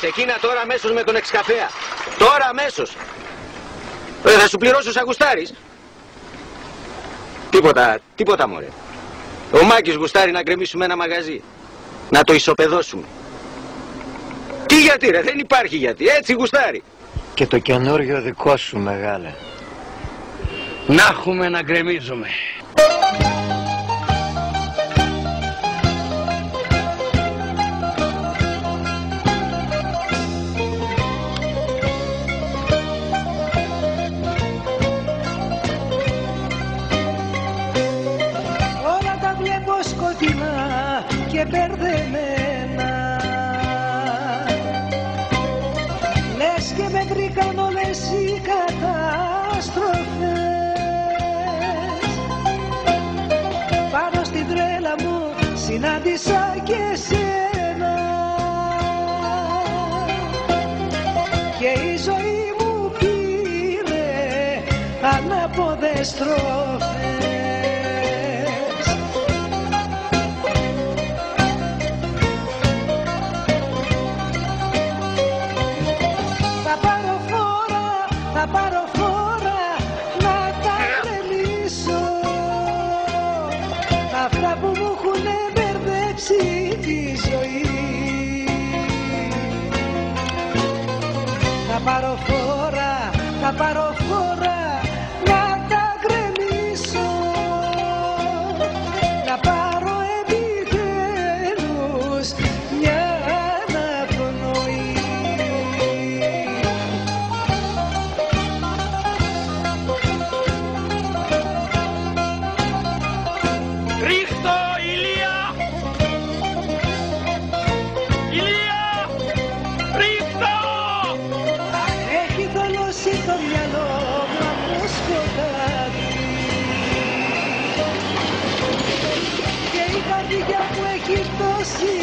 κάνεις εκείνα τώρα αμέσως με τον εξκαφέα. Τώρα αμέσως. Θα σου πληρώσω σαν γουστάρεις. Τίποτα μωρέ. Ο Μάκης γουστάρει να γκρεμίσουμε ένα μαγαζί. Να το ισοπεδώσουμε. Τι γιατί ρε, δεν υπάρχει γιατί, έτσι γουστάρει. Και το καινούριο δικό σου μεγάλε. Να έχουμε να γκρεμίζουμε. Όλα τα βλέπω σκοτεινά και μπερδεμένα. Λες και με βρήκαν όλες οι καταστροφές. Πάνω στην τρέλα μου συνάντησα και σένα. Και η ζωή μου πήρε ανάποδες στροφές. Θα πάρω φόρα να τα κρεμίσω. Αυτά που μου έχουνε μπερδέψει τη ζωή. Θα πάρω φόρα να τα κρεμίσω. Να πάρω επιτέλους μια αναπνοή. Ρίχτω, Ηλία! Ηλία! Ρίχτω! Έχει θολώσει το μυαλό μου από σκοτάδι. Και η καρδιά μου έχει πτώσει